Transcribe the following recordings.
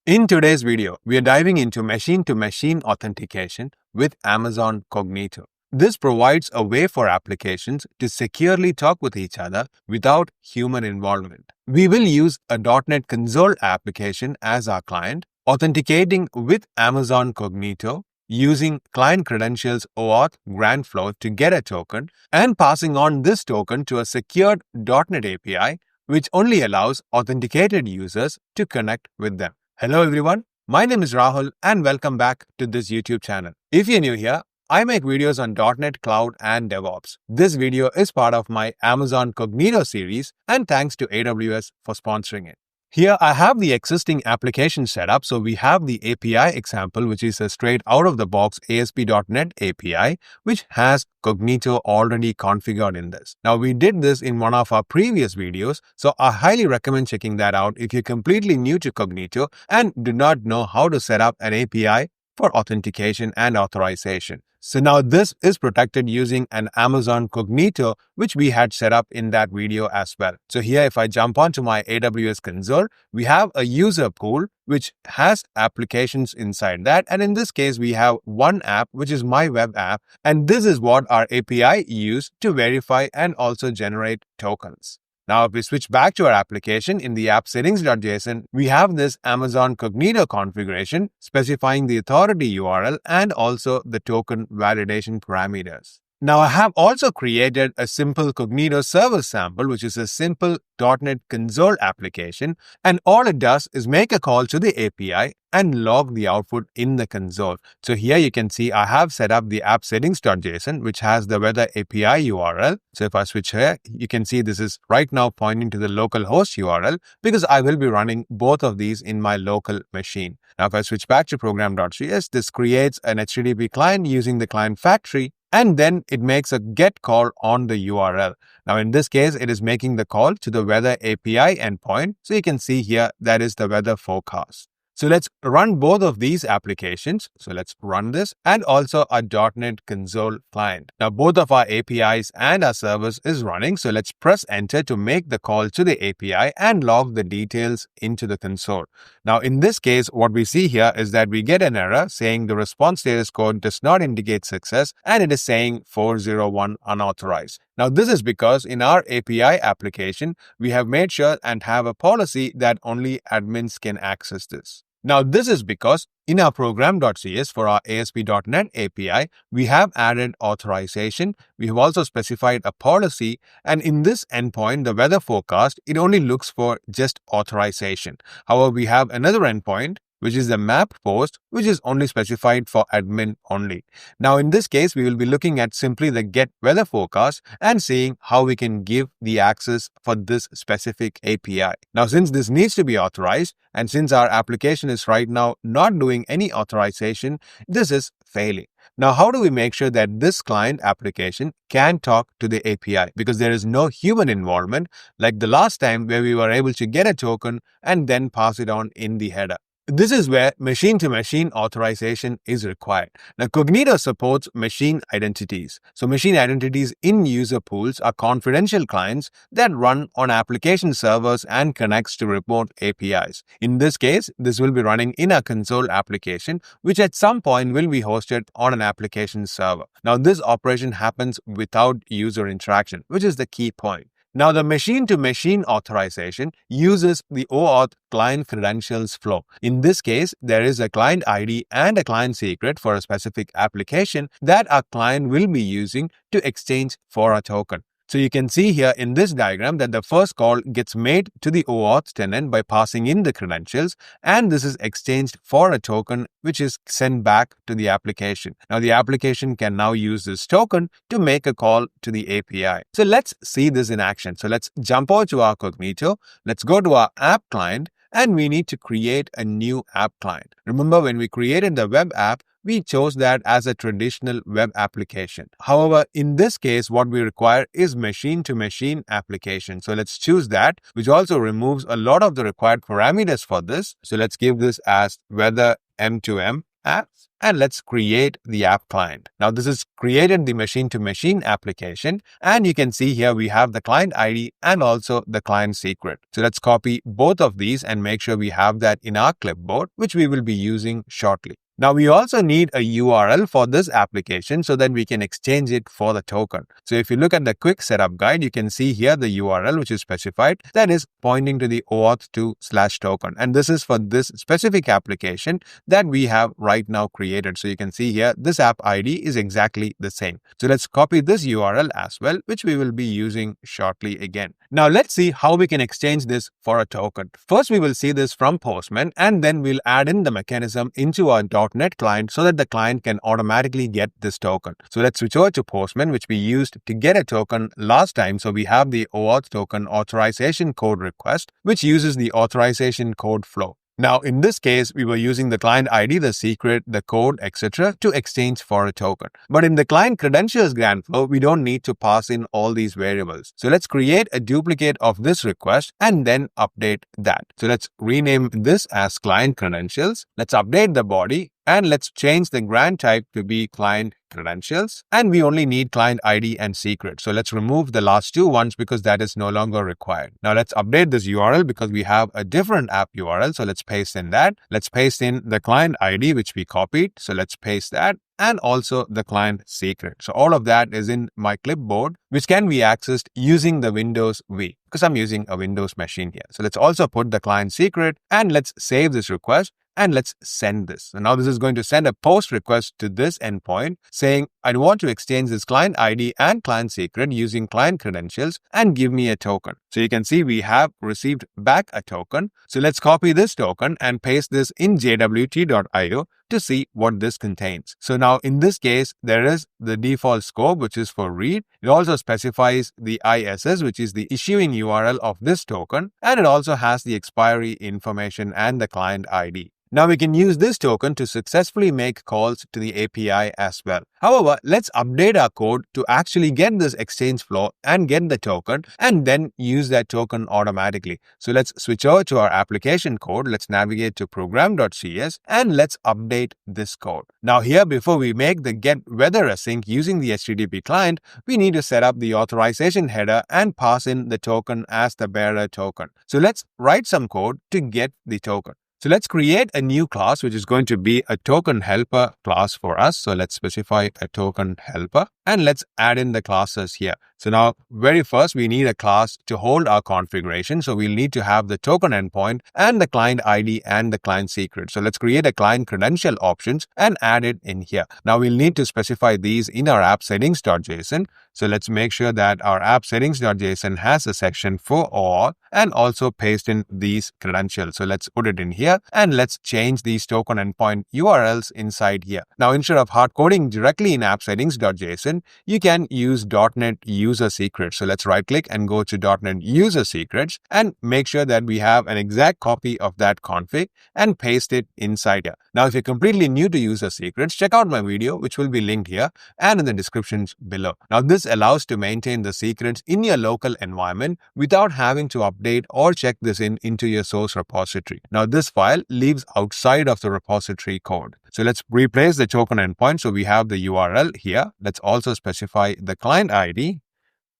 In today's video, we are diving into machine-to-machine authentication with Amazon Cognito. This provides a way for applications to securely talk with each other without human involvement. We will use a .NET Console application as our client, authenticating with Amazon Cognito, using client credentials OAuth grant flow to get a token, and passing on this token to a secured .NET API, which only allows authenticated users to connect with them. Hello everyone, my name is Rahul and welcome back to this YouTube channel. If you're new here, I make videos on .NET Cloud and DevOps. This video is part of my Amazon Cognito series and thanks to AWS for sponsoring it. Here I have the existing application set up. So we have the API example, which is a straight out of the box ASP.NET API, which has Cognito already configured in this. Now we did this in one of our previous videos, so I highly recommend checking that out if you're completely new to Cognito and do not know how to set up an API for authentication and authorization. So now this is protected using an Amazon Cognito, which we had set up in that video as well. So here, if I jump onto my AWS console, we have a user pool, which has applications inside that. And in this case, we have one app, which is my web app. And this is what our API used to verify and also generate tokens. Now, if we switch back to our application in the app settings.json, we have this Amazon Cognito configuration specifying the authority URL and also the token validation parameters. Now, I have also created a simple Cognito server sample, which is a simple .NET Console application. And all it does is make a call to the API and log the output in the console. So here you can see I have set up the app settings.json, which has the weather API URL. So if I switch here, you can see this is right now pointing to the localhost URL because I will be running both of these in my local machine. Now, if I switch back to program.js, this creates an HTTP client using the client factory. And then it makes a GET call on the URL. Now, in this case, it is making the call to the weather API endpoint. So you can see here, that is the weather forecast. So let's run both of these applications. So let's run this and also a .NET Console client. Now, both of our APIs and our service is running. So let's press enter to make the call to the API and log the details into the console. Now, in this case, what we see here is that we get an error saying the response status code does not indicate success and it is saying 401 unauthorized. Now, this is because in our API application, we have made sure and have a policy that only admins can access this. Now, this is because in our program.cs for our ASP.NET API, we have added authorization. We have also specified a policy. And in this endpoint, the weather forecast, it only looks for just authorization. However, we have another endpoint, which is the map post, which is only specified for admin only. Now, in this case, we will be looking at simply the get weather forecast and seeing how we can give the access for this specific API. Now, since this needs to be authorized, and since our application is right now not doing any authorization, this is failing. Now, how do we make sure that this client application can talk to the API? Because there is no human involvement like the last time where we were able to get a token and then pass it on in the header. This is where machine-to-machine authorization is required. Now, Cognito supports machine identities. So machine identities in user pools are confidential clients that run on application servers and connects to remote APIs. In this case, this will be running in a console application, which at some point will be hosted on an application server. Now, this operation happens without user interaction, which is the key point. Now, the machine-to-machine authorization uses the OAuth client credentials flow. In this case, there is a client ID and a client secret for a specific application that our client will be using to exchange for a token. So you can see here in this diagram that the first call gets made to the OAuth tenant by passing in the credentials, and this is exchanged for a token which is sent back to the application. Now the application can now use this token to make a call to the API. So let's see this in action. So let's jump over to our Cognito. Let's go to our app client and we need to create a new app client. Remember, when we created the web app, we chose that as a traditional web application. However, in this case, what we require is machine-to-machine application. So let's choose that, which also removes a lot of the required parameters for this. So let's give this as weather M2M apps, and let's create the app client. Now this is created the machine-to-machine application, and you can see here we have the client ID and also the client secret. So let's copy both of these and make sure we have that in our clipboard, which we will be using shortly. Now we also need a URL for this application so that we can exchange it for the token. So if you look at the quick setup guide, you can see here the URL which is specified that is pointing to the OAuth 2/token. And this is for this specific application that we have right now created. So you can see here this app ID is exactly the same. So let's copy this URL as well, which we will be using shortly again. Now let's see how we can exchange this for a token. First, we will see this from Postman, and then we'll add in the mechanism into our .NET client so that the client can automatically get this token. So let's switch over to Postman, which we used to get a token last time. So we have the OAuth token authorization code request, which uses the authorization code flow. Now, in this case, we were using the client ID, the secret, the code, etc. to exchange for a token. But in the client credentials grant flow, we don't need to pass in all these variables. So let's create a duplicate of this request and then update that. So let's rename this as client credentials. Let's update the body and let's change the grant type to be client credentials, and we only need client ID and secret. So let's remove the last two ones because that is no longer required. Now let's update this URL because we have a different app URL. So let's paste in that. Let's paste in the client ID which we copied. So let's paste that, and also the client secret. So all of that is in my clipboard, which can be accessed using the Windows V because I'm using a Windows machine here. So let's also put the client secret and let's save this request. And let's send this. So now this is going to send a post request to this endpoint saying, I want to exchange this client ID and client secret using client credentials and give me a token. So you can see we have received back a token. So let's copy this token and paste this in jwt.io to see what this contains. So now in this case, there is the default scope, which is for read. It also specifies the ISS, which is the issuing URL of this token. And it also has the expiry information and the client ID. Now we can use this token to successfully make calls to the API as well. However, let's update our code to actually get this exchange flow and get the token and then use that token automatically. So let's switch over to our application code. Let's navigate to program.cs and let's update this code. Now here, before we make the get weather async using the HTTP client, we need to set up the authorization header and pass in the token as the bearer token. So let's write some code to get the token. So let's create a new class, which is going to be a token helper class for us. So let's specify a token helper and let's add in the classes here. So now, very first, we need a class to hold our configuration. So we'll need to have the token endpoint and the client ID and the client secret. So let's create a client credential options and add it in here. Now we'll need to specify these in our app settings.json. So let's make sure that our app settings.json has a section for OAuth and also paste in these credentials. So let's put it in here and let's change these token endpoint URLs inside here. Now, instead of hard coding directly in app settings.json, you can use .NET user secrets. So let's right click and go to .NET user secrets and make sure that we have an exact copy of that config and paste it inside here. Now, if you're completely new to user secrets, check out my video, which will be linked here and in the descriptions below. Now, this allows to maintain the secrets in your local environment without having to update or check this into your source repository. Now, this file lives outside of the repository code. So let's replace the token endpoint. So we have the URL here. Let's also specify the client ID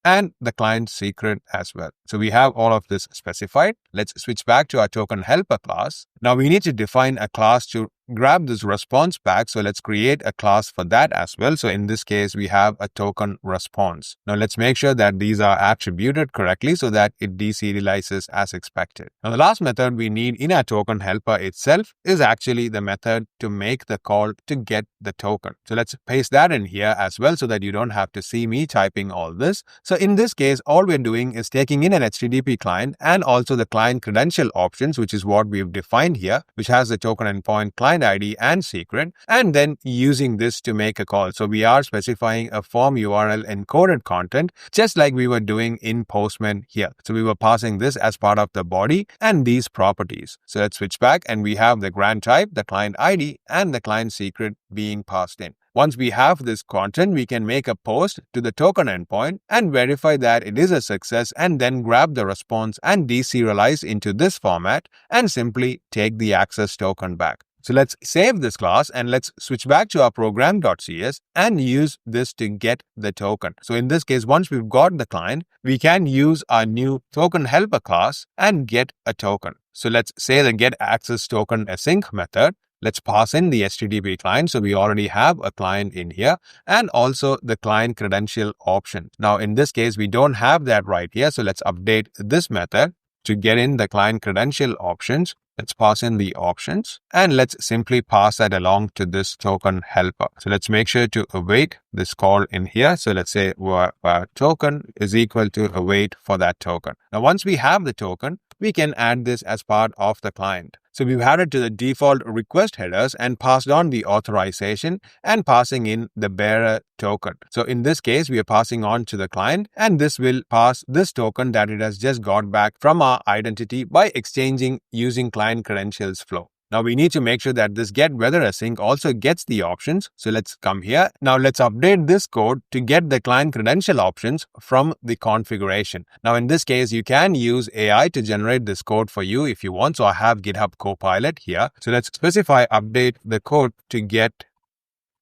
and the client secret as well. So we have all of this specified. Let's switch back to our token helper class. Now we need to define a class to grab this response back. So let's create a class for that as well. So in this case, we have a token response. Now let's make sure that these are attributed correctly so that it deserializes as expected. Now the last method we need in our token helper itself is actually the method to make the call to get the token. So let's paste that in here as well so that you don't have to see me typing all this. So in this case, all we're doing is taking in an HTTP client and also the client credential options, which is what we've defined here, which has the token endpoint, client ID and secret, and then using this to make a call. So we are specifying a form URL encoded content, just like we were doing in Postman here. So we were passing this as part of the body and these properties. So let's switch back and we have the grant type, the client ID and the client secret being passed in. Once we have this content, we can make a post to the token endpoint and verify that it is a success and then grab the response and deserialize into this format and simply take the access token back. So let's save this class and let's switch back to our program.cs and use this to get the token. So in this case, once we've got the client, we can use our new token helper class and get a token. So let's say the get access token async method. Let's pass in the HTTP client. So we already have a client in here and also the client credential option. Now, in this case, we don't have that right here. So let's update this method to get in the client credential options. Let's pass in the options and let's simply pass that along to this token helper. So let's make sure to await this call in here. So let's say our token is equal to await for that token. Now, once we have the token, we can add this as part of the client. So we've added to the default request headers and passed on the authorization and passing in the bearer token. So in this case, we are passing on to the client and this will pass this token that it has just got back from our identity by exchanging using client credentials flow. Now we need to make sure that this get weather async also gets the options. So let's come here. Now let's update this code to get the client credential options from the configuration. Now in this case, you can use AI to generate this code for you if you want. So I have GitHub Copilot here. So let's specify update the code to get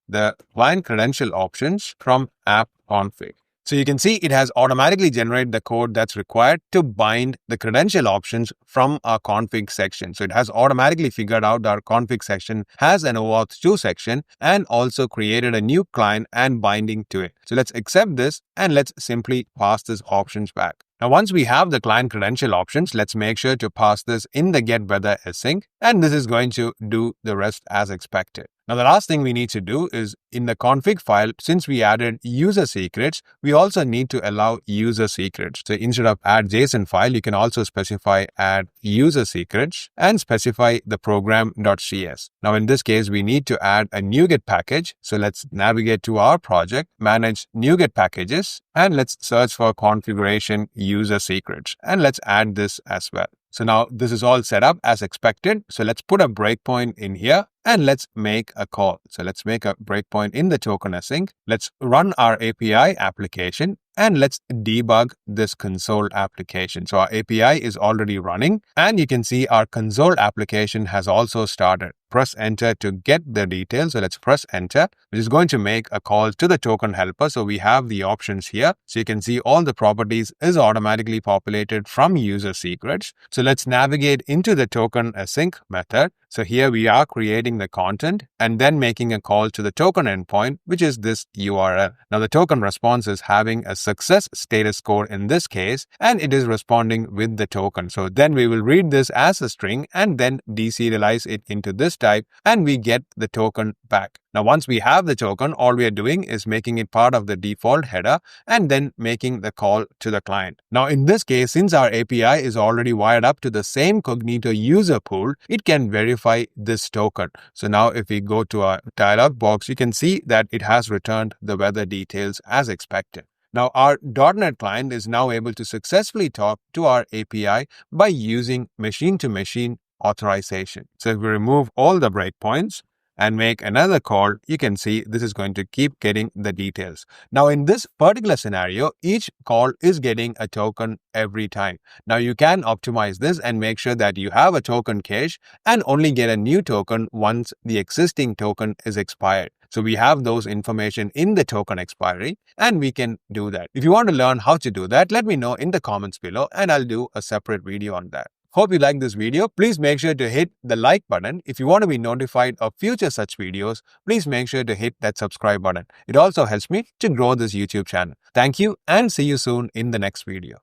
the client credential options from app config. So you can see it has automatically generated the code that's required to bind the credential options from our config section. So it has automatically figured out our config section has an OAuth 2 section and also created a new client and binding to it. So let's accept this and let's simply pass this options back. Now, once we have the client credential options, let's make sure to pass this in the get weather async, and this is going to do the rest as expected. Now, the last thing we need to do is in the config file, since we added user secrets, we also need to allow user secrets. So instead of add JSON file, you can also specify add user secrets and specify the program.cs. Now, in this case, we need to add a NuGet package. So let's navigate to our project, manage NuGet packages, and let's search for configuration user secrets. And let's add this as well. So now this is all set up as expected. So let's put a breakpoint in here and let's make a call. So let's make a breakpoint in the token async. Let's run our API application and let's debug this console application. So our API is already running and you can see our console application has also started. Press enter to get the details. So let's press enter, which is going to make a call to the token helper. So we have the options here. So you can see all the properties is automatically populated from user secrets. So let's navigate into the token async method. So here we are creating the content and then making a call to the token endpoint, which is this URL. Now the token response is having a success status code in this case, and it is responding with the token. So then we will read this as a string and then deserialize it into this type and we get the token back. Now, once we have the token, all we are doing is making it part of the default header and then making the call to the client. Now, in this case, since our API is already wired up to the same Cognito user pool, it can verify this token. So now if we go to our dialog box, you can see that it has returned the weather details as expected. Now, our .NET client is now able to successfully talk to our API by using machine-to-machine authorization. So if we remove all the breakpoints and make another call, you can see this is going to keep getting the details. Now, in this particular scenario, each call is getting a token every time. Now, you can optimize this and make sure that you have a token cache and only get a new token once the existing token is expired. So we have those information in the token expiry and we can do that. If you want to learn how to do that, let me know in the comments below and I'll do a separate video on that. Hope you like this video. Please make sure to hit the like button. If you want to be notified of future such videos, please make sure to hit that subscribe button. It also helps me to grow this YouTube channel. Thank you and see you soon in the next video.